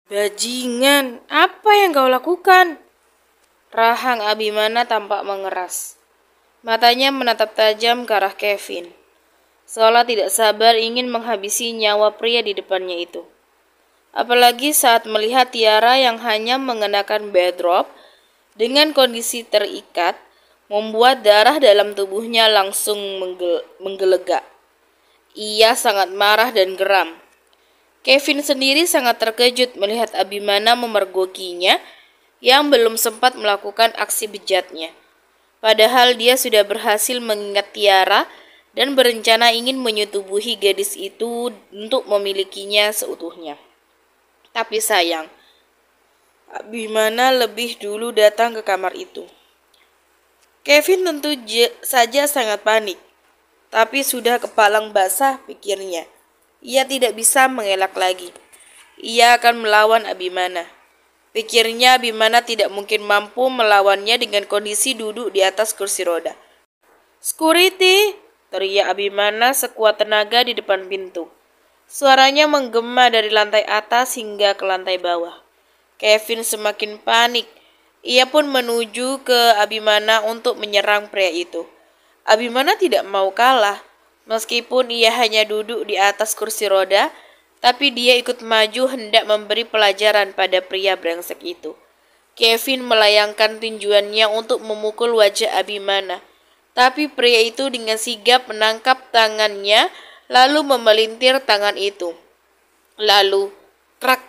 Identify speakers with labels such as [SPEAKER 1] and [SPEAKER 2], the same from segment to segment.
[SPEAKER 1] Bajingan, apa yang kau lakukan? Rahang Abimana tampak mengeras. Matanya menatap tajam ke arah Kevin, seolah tidak sabar ingin menghabisi nyawa pria di depannya itu. Apalagi saat melihat Tiara yang hanya mengenakan bedrock dengan kondisi terikat, membuat darah dalam tubuhnya langsung menggelegak. Ia sangat marah dan geram. Kevin sendiri sangat terkejut melihat Abimana memergokinya yang belum sempat melakukan aksi bejatnya. Padahal dia sudah berhasil mengingat Tiara dan berencana ingin menyetubuhi gadis itu untuk memilikinya seutuhnya. Tapi sayang, Abimana lebih dulu datang ke kamar itu. Kevin tentu saja sangat panik, tapi sudah kepalang basah pikirnya. Ia tidak bisa mengelak lagi. Ia akan melawan Abimana. Pikirnya Abimana tidak mungkin mampu melawannya dengan kondisi duduk di atas kursi roda. "Security!" teriak Abimana sekuat tenaga di depan pintu. Suaranya menggema dari lantai atas hingga ke lantai bawah. Kevin semakin panik. Ia pun menuju ke Abimana untuk menyerang pria itu. Abimana tidak mau kalah. Meskipun ia hanya duduk di atas kursi roda, tapi dia ikut maju hendak memberi pelajaran pada pria brengsek itu. Kevin melayangkan tinjuannya untuk memukul wajah Abimana. Tapi pria itu dengan sigap menangkap tangannya, lalu memelintir tangan itu. Lalu, krak,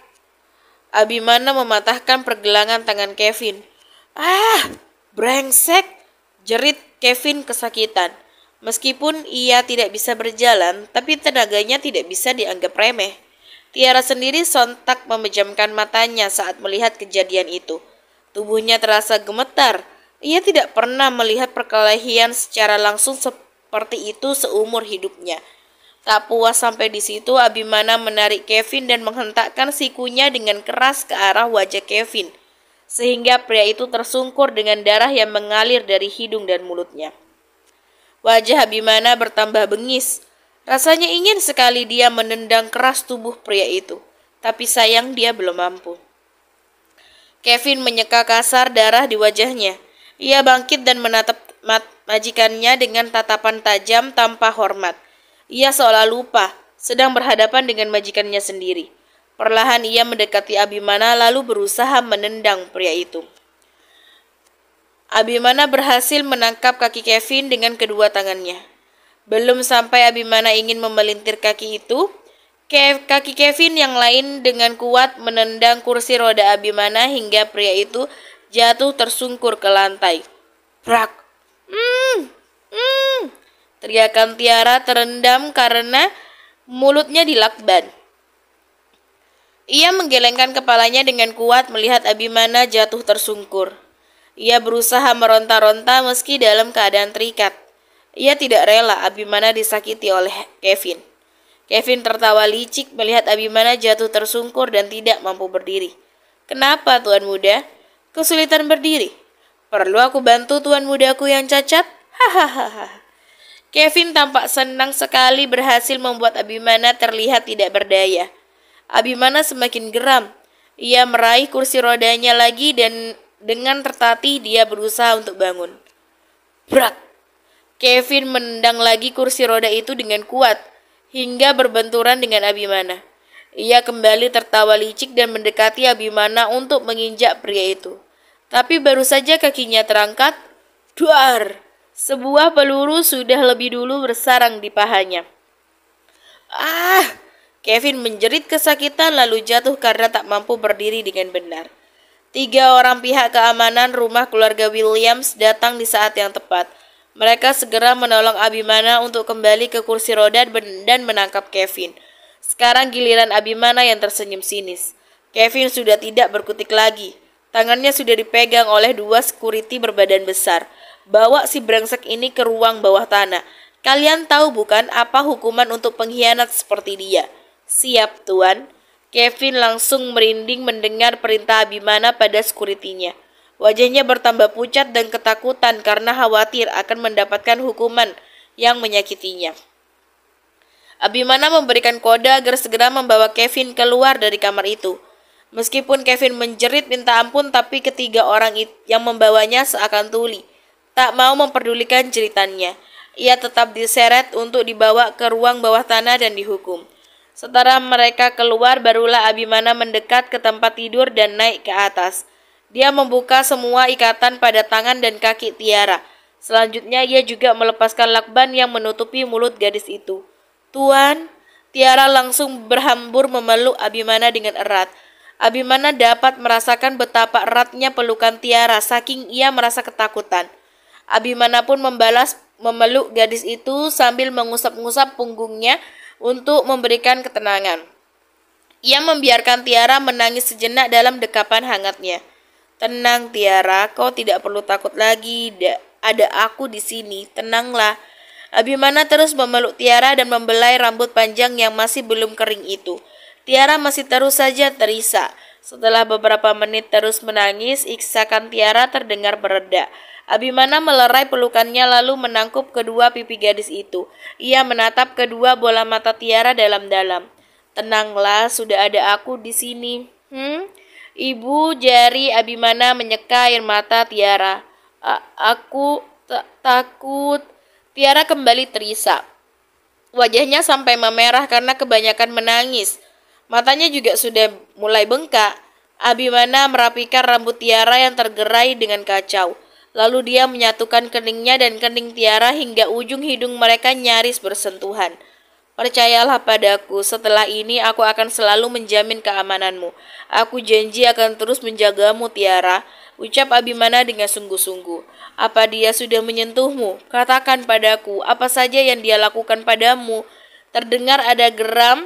[SPEAKER 1] Abimana mematahkan pergelangan tangan Kevin. "Ah, brengsek!" jerit Kevin kesakitan. Meskipun ia tidak bisa berjalan, tapi tenaganya tidak bisa dianggap remeh. Tiara sendiri sontak memejamkan matanya saat melihat kejadian itu. Tubuhnya terasa gemetar. Ia tidak pernah melihat perkelahian secara langsung seperti itu seumur hidupnya. Tak puas sampai di situ, Abimana menarik Kevin dan menghentakkan sikunya dengan keras ke arah wajah Kevin, sehingga pria itu tersungkur dengan darah yang mengalir dari hidung dan mulutnya. Wajah Abimana bertambah bengis. Rasanya ingin sekali dia menendang keras tubuh pria itu, tapi sayang dia belum mampu. Kevin menyeka kasar darah di wajahnya. Ia bangkit dan menatap majikannya dengan tatapan tajam tanpa hormat. Ia seolah lupa, sedang berhadapan dengan majikannya sendiri. Perlahan ia mendekati Abimana lalu berusaha menendang pria itu. Abimana berhasil menangkap kaki Kevin dengan kedua tangannya. Belum sampai Abimana ingin memelintir kaki itu, kaki Kevin yang lain dengan kuat menendang kursi roda Abimana hingga pria itu jatuh tersungkur ke lantai. Brak! Teriakan Tiara terendam karena mulutnya dilakban. Ia menggelengkan kepalanya dengan kuat melihat Abimana jatuh tersungkur. Ia berusaha meronta-ronta meski dalam keadaan terikat. Ia tidak rela Abimana disakiti oleh Kevin. Kevin tertawa licik melihat Abimana jatuh tersungkur dan tidak mampu berdiri. "Kenapa, Tuan Muda? Kesulitan berdiri? Perlu aku bantu Tuan Mudaku yang cacat?" Hahaha. Kevin tampak senang sekali berhasil membuat Abimana terlihat tidak berdaya. Abimana semakin geram. Ia meraih kursi rodanya lagi dan dengan tertatih dia berusaha untuk bangun. Brak! Kevin menendang lagi kursi roda itu dengan kuat hingga berbenturan dengan Abimana. Ia kembali tertawa licik dan mendekati Abimana untuk menginjak pria itu. Tapi baru saja kakinya terangkat, duar! Sebuah peluru sudah lebih dulu bersarang di pahanya. "Ah!" Kevin menjerit kesakitan lalu jatuh karena tak mampu berdiri dengan benar. 3 orang pihak keamanan rumah keluarga Williams datang di saat yang tepat. Mereka segera menolong Abimana untuk kembali ke kursi roda dan menangkap Kevin. Sekarang giliran Abimana yang tersenyum sinis. Kevin sudah tidak berkutik lagi. Tangannya sudah dipegang oleh 2 security berbadan besar. "Bawa si brengsek ini ke ruang bawah tanah. Kalian tahu bukan apa hukuman untuk pengkhianat seperti dia?" "Siap, Tuan." Kevin langsung merinding mendengar perintah Abimana pada sekuritinya. Wajahnya bertambah pucat dan ketakutan karena khawatir akan mendapatkan hukuman yang menyakitinya. Abimana memberikan kode agar segera membawa Kevin keluar dari kamar itu. Meskipun Kevin menjerit minta ampun, tapi ketiga orang yang membawanya seakan tuli, tak mau memperdulikan jeritannya. Ia tetap diseret untuk dibawa ke ruang bawah tanah dan dihukum. Setelah mereka keluar, barulah Abimana mendekat ke tempat tidur dan naik ke atas. Dia membuka semua ikatan pada tangan dan kaki Tiara. Selanjutnya ia juga melepaskan lakban yang menutupi mulut gadis itu. "Tuan," Tiara langsung berhambur memeluk Abimana dengan erat. Abimana dapat merasakan betapa eratnya pelukan Tiara saking ia merasa ketakutan. Abimana pun membalas memeluk gadis itu sambil mengusap-ngusap punggungnya untuk memberikan ketenangan. Ia membiarkan Tiara menangis sejenak dalam dekapan hangatnya. "Tenang Tiara, kau tidak perlu takut lagi. Ada aku di sini. Tenanglah." Abimana terus memeluk Tiara dan membelai rambut panjang yang masih belum kering itu. Tiara masih terus saja terisak. Setelah beberapa menit terus menangis, iksakan Tiara terdengar bereda. Abimana melerai pelukannya lalu menangkup kedua pipi gadis itu. Ia menatap kedua bola mata Tiara dalam-dalam. "Tenanglah, sudah ada aku di sini." Ibu, jari Abimana menyeka air mata Tiara. Aku takut." Tiara kembali terisak. Wajahnya sampai memerah karena kebanyakan menangis. Matanya juga sudah mulai bengkak. Abimana merapikan rambut Tiara yang tergerai dengan kacau. Lalu dia menyatukan keningnya dan kening Tiara hingga ujung hidung mereka nyaris bersentuhan. "Percayalah padaku, setelah ini aku akan selalu menjamin keamananmu. Aku janji akan terus menjagamu Tiara," ucap Abimana dengan sungguh-sungguh. "Apa dia sudah menyentuhmu? Katakan padaku, apa saja yang dia lakukan padamu?" Terdengar ada geram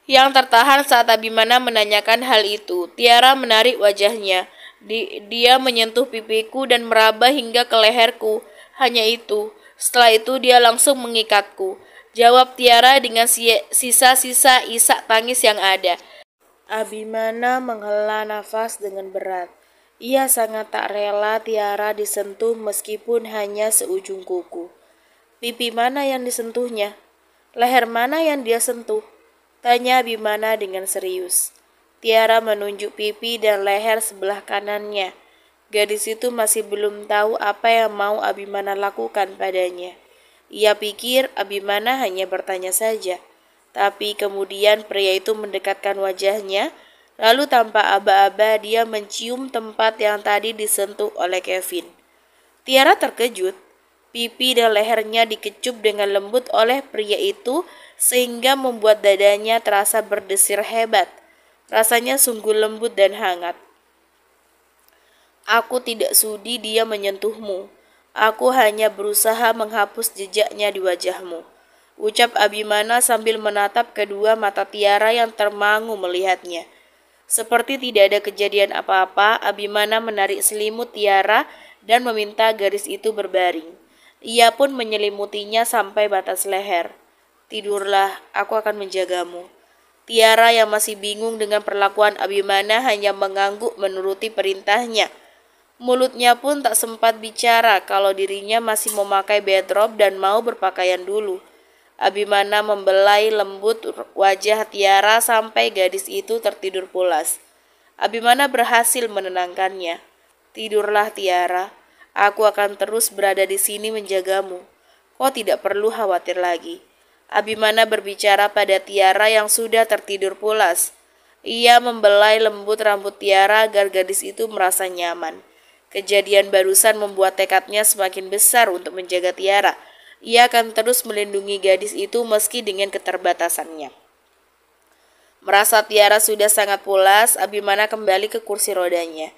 [SPEAKER 1] yang tertahan saat Abimana menanyakan hal itu. Tiara menarik wajahnya. Dia menyentuh pipiku dan meraba hingga ke leherku. Hanya itu. Setelah itu dia langsung mengikatku, jawab Tiara dengan sisa-sisa isak tangis yang ada. Abimana menghela nafas dengan berat. Ia sangat tak rela Tiara disentuh meskipun hanya seujung kuku. Pipi mana yang disentuhnya? Leher mana yang dia sentuh? Tanya Abimana dengan serius. Tiara menunjuk pipi dan leher sebelah kanannya. Gadis itu masih belum tahu apa yang mau Abimana lakukan padanya. Ia pikir Abimana hanya bertanya saja. Tapi kemudian pria itu mendekatkan wajahnya, lalu tanpa aba-aba dia mencium tempat yang tadi disentuh oleh Kevin. Tiara terkejut. Pipi dan lehernya dikecup dengan lembut oleh pria itu sehingga membuat dadanya terasa berdesir hebat. Rasanya sungguh lembut dan hangat. "Aku tidak sudi dia menyentuhmu. Aku hanya berusaha menghapus jejaknya di wajahmu," ucap Abimana sambil menatap kedua mata Tiara yang termangu melihatnya. Seperti tidak ada kejadian apa-apa, Abimana menarik selimut Tiara dan meminta gadis itu berbaring. Ia pun menyelimutinya sampai batas leher. "Tidurlah, aku akan menjagamu." Tiara yang masih bingung dengan perlakuan Abimana hanya mengangguk menuruti perintahnya. Mulutnya pun tak sempat bicara kalau dirinya masih memakai bedrobe dan mau berpakaian dulu. Abimana membelai lembut wajah Tiara sampai gadis itu tertidur pulas. Abimana berhasil menenangkannya. "Tidurlah Tiara, aku akan terus berada di sini menjagamu. Kau tidak perlu khawatir lagi." Abimana berbicara pada Tiara yang sudah tertidur pulas. Ia membelai lembut rambut Tiara agar gadis itu merasa nyaman. Kejadian barusan membuat tekadnya semakin besar untuk menjaga Tiara. Ia akan terus melindungi gadis itu meski dengan keterbatasannya. Merasa Tiara sudah sangat pulas, Abimana kembali ke kursi rodanya.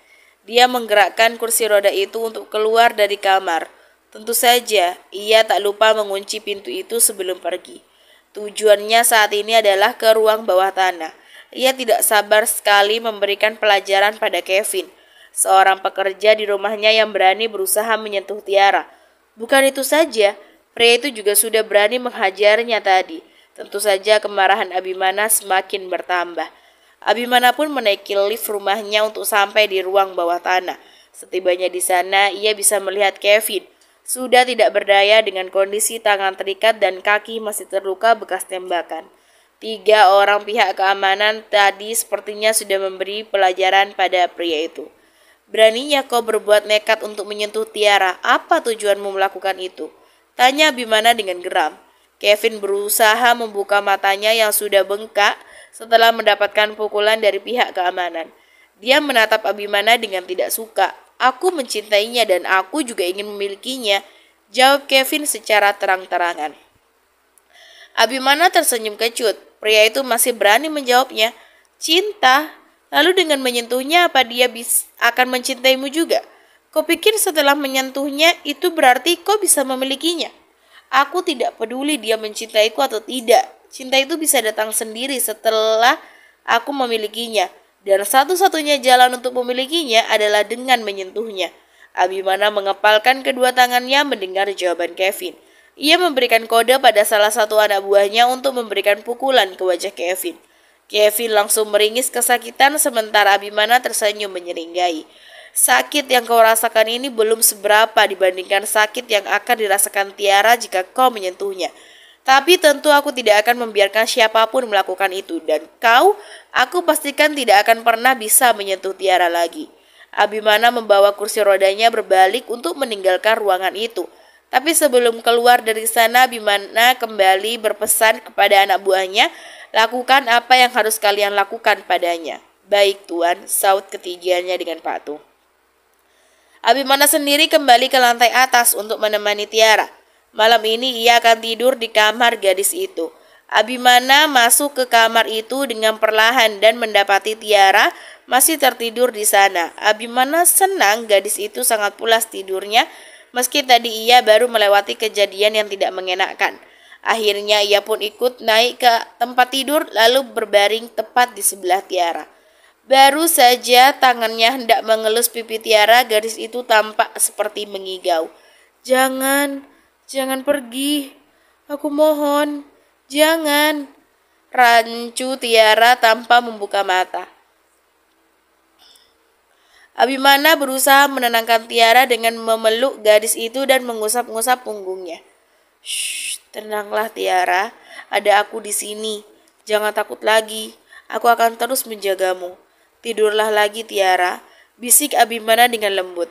[SPEAKER 1] Dia menggerakkan kursi roda itu untuk keluar dari kamar. Tentu saja, ia tak lupa mengunci pintu itu sebelum pergi. Tujuannya saat ini adalah ke ruang bawah tanah. Ia tidak sabar sekali memberikan pelajaran pada Kevin, seorang pekerja di rumahnya yang berani berusaha menyentuh Tiara. Bukan itu saja, pria itu juga sudah berani menghajarnya tadi. Tentu saja kemarahan Abimana semakin bertambah. Abimana pun menaiki lift rumahnya untuk sampai di ruang bawah tanah. Setibanya di sana, ia bisa melihat Kevin sudah tidak berdaya dengan kondisi tangan terikat dan kaki masih terluka bekas tembakan. 3 orang pihak keamanan tadi sepertinya sudah memberi pelajaran pada pria itu. Beraninya kau berbuat nekat untuk menyentuh Tiara. Apa tujuanmu melakukan itu? Tanya Abimana dengan geram. Kevin berusaha membuka matanya yang sudah bengkak setelah mendapatkan pukulan dari pihak keamanan. Dia menatap Abimana dengan tidak suka. Aku mencintainya dan aku juga ingin memilikinya, jawab Kevin secara terang-terangan. Abimana tersenyum kecut. Pria itu masih berani menjawabnya. Cinta? Lalu dengan menyentuhnya apa dia akan mencintaimu juga? Kau pikir setelah menyentuhnya itu berarti kau bisa memilikinya? Aku tidak peduli dia mencintaiku atau tidak. Cinta itu bisa datang sendiri setelah aku memilikinya. Dan satu-satunya jalan untuk memilikinya adalah dengan menyentuhnya. Abimana mengepalkan kedua tangannya mendengar jawaban Kevin. Ia memberikan kode pada salah satu anak buahnya untuk memberikan pukulan ke wajah Kevin. Kevin langsung meringis kesakitan sementara Abimana tersenyum menyeringai. Sakit yang kau rasakan ini belum seberapa dibandingkan sakit yang akan dirasakan Tiara jika kau menyentuhnya. Tapi tentu aku tidak akan membiarkan siapapun melakukan itu. Dan kau, aku pastikan tidak akan pernah bisa menyentuh Tiara lagi. Abimana membawa kursi rodanya berbalik untuk meninggalkan ruangan itu. Tapi sebelum keluar dari sana, Abimana kembali berpesan kepada anak buahnya, lakukan apa yang harus kalian lakukan padanya. Baik tuan, saut ketiganya dengan patuh. Abimana sendiri kembali ke lantai atas untuk menemani Tiara. Malam ini ia akan tidur di kamar gadis itu. Abimana masuk ke kamar itu dengan perlahan dan mendapati Tiara masih tertidur di sana. Abimana senang gadis itu sangat pulas tidurnya, meski tadi ia baru melewati kejadian yang tidak mengenakan. Akhirnya ia pun ikut naik ke tempat tidur lalu berbaring tepat di sebelah Tiara. Baru saja tangannya hendak mengelus pipi Tiara, gadis itu tampak seperti mengigau. Jangan pergi. Aku mohon, jangan. Rancu Tiara tanpa membuka mata. Abimana berusaha menenangkan Tiara dengan memeluk gadis itu dan mengusap-ngusap punggungnya. Shh, tenanglah Tiara, ada aku di sini. Jangan takut lagi, aku akan terus menjagamu. Tidurlah lagi Tiara, bisik Abimana dengan lembut.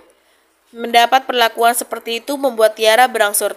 [SPEAKER 1] Mendapat perlakuan seperti itu membuat Tiara berangsur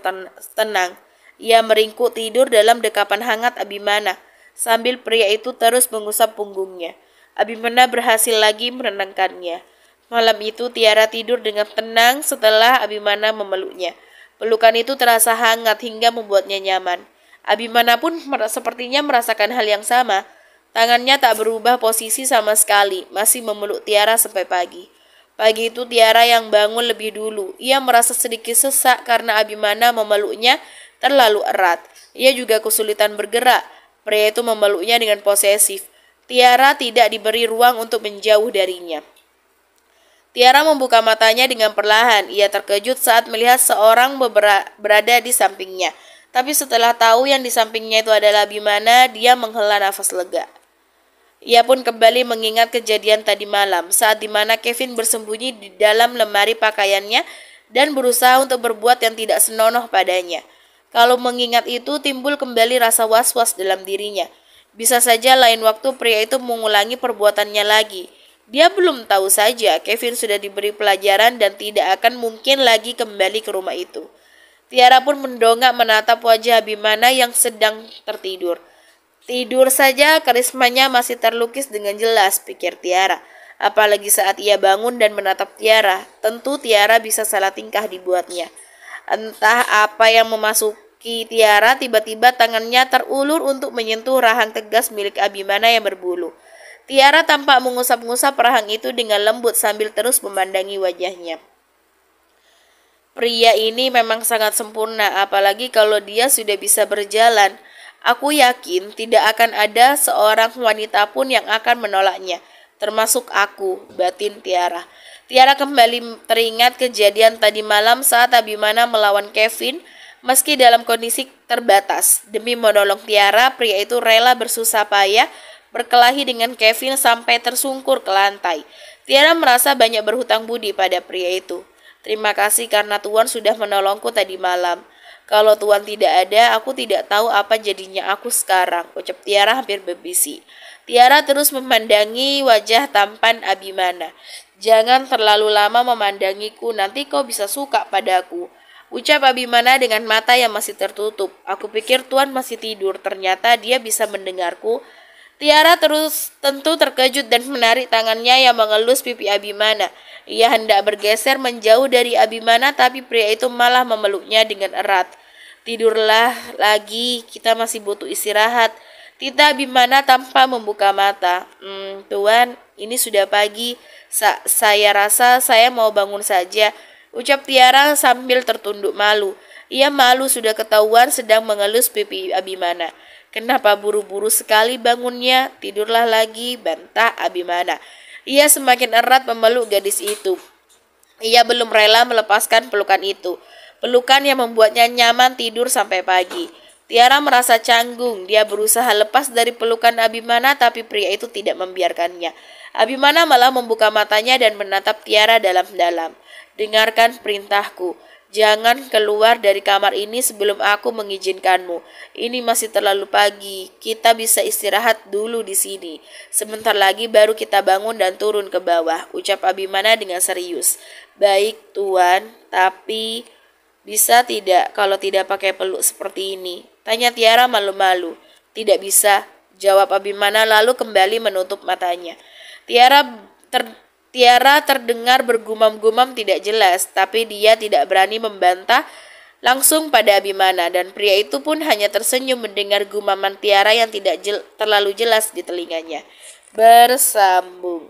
[SPEAKER 1] tenang. Ia meringkuk tidur dalam dekapan hangat Abimana, sambil pria itu terus mengusap punggungnya. Abimana berhasil lagi menenangkannya. Malam itu Tiara tidur dengan tenang setelah Abimana memeluknya. Pelukan itu terasa hangat hingga membuatnya nyaman. Abimana pun sepertinya merasakan hal yang sama. Tangannya tak berubah posisi sama sekali, masih memeluk Tiara sampai pagi. Pagi itu Tiara yang bangun lebih dulu. Ia merasa sedikit sesak karena Abimana memeluknya terlalu erat. Ia juga kesulitan bergerak. Pria itu memeluknya dengan posesif. Tiara tidak diberi ruang untuk menjauh darinya. Tiara membuka matanya dengan perlahan. Ia terkejut saat melihat seorang berada di sampingnya. Tapi setelah tahu yang di sampingnya itu adalah Abimana, dia menghela nafas lega. Ia pun kembali mengingat kejadian tadi malam, saat dimana Kevin bersembunyi di dalam lemari pakaiannya dan berusaha untuk berbuat yang tidak senonoh padanya. Kalau mengingat itu, timbul kembali rasa was-was dalam dirinya. Bisa saja lain waktu pria itu mengulangi perbuatannya lagi. Dia belum tahu saja Kevin sudah diberi pelajaran dan tidak akan mungkin lagi kembali ke rumah itu. Tiara pun mendongak menatap wajah Abimana yang sedang tertidur. Tidur saja karismanya masih terlukis dengan jelas, pikir Tiara. Apalagi saat ia bangun dan menatap Tiara, tentu Tiara bisa salah tingkah dibuatnya. Entah apa yang memasuki Tiara, tiba-tiba tangannya terulur untuk menyentuh rahang tegas milik Abimana yang berbulu. Tiara tampak mengusap-ngusap rahang itu dengan lembut sambil terus memandangi wajahnya. Pria ini memang sangat sempurna, apalagi kalau dia sudah bisa berjalan. Aku yakin tidak akan ada seorang wanita pun yang akan menolaknya, termasuk aku, batin Tiara. Tiara kembali teringat kejadian tadi malam saat Abimana melawan Kevin, meski dalam kondisi terbatas. Demi menolong Tiara, pria itu rela bersusah payah berkelahi dengan Kevin sampai tersungkur ke lantai. Tiara merasa banyak berhutang budi pada pria itu. Terima kasih karena Tuan sudah menolongku tadi malam. Kalau Tuan tidak ada, aku tidak tahu apa jadinya aku sekarang, ucap Tiara hampir berbisik. Tiara terus memandangi wajah tampan Abimana. Jangan terlalu lama memandangiku, nanti kau bisa suka padaku, ucap Abimana dengan mata yang masih tertutup. Aku pikir Tuan masih tidur, ternyata dia bisa mendengarku. Tiara terus tentu terkejut dan menarik tangannya yang mengelus pipi Abimana. Ia hendak bergeser menjauh dari Abimana, tapi pria itu malah memeluknya dengan erat. Tidurlah lagi, kita masih butuh istirahat. Tita Abimana tanpa membuka mata. Tuan, ini sudah pagi. Saya rasa saya mau bangun saja, ucap Tiara sambil tertunduk malu. Ia malu sudah ketahuan sedang mengelus pipi Abimana. Kenapa buru-buru sekali bangunnya? Tidurlah lagi, bantah Abimana. Ia semakin erat memeluk gadis itu. Ia belum rela melepaskan pelukan itu. Pelukan yang membuatnya nyaman tidur sampai pagi. Tiara merasa canggung. Dia berusaha lepas dari pelukan Abimana, tapi pria itu tidak membiarkannya. Abimana malah membuka matanya dan menatap Tiara dalam-dalam. Dengarkan perintahku. Jangan keluar dari kamar ini sebelum aku mengizinkanmu. Ini masih terlalu pagi. Kita bisa istirahat dulu di sini. Sebentar lagi baru kita bangun dan turun ke bawah, ucap Abimana dengan serius. Baik, Tuan, tapi bisa tidak kalau tidak pakai peluk seperti ini? Tanya Tiara malu-malu. Tidak bisa, jawab Abimana lalu kembali menutup matanya. Tiara terdengar bergumam-gumam tidak jelas, tapi dia tidak berani membantah langsung pada Abimana, dan pria itu pun hanya tersenyum mendengar gumaman Tiara yang tidak terlalu jelas di telinganya. Bersambung.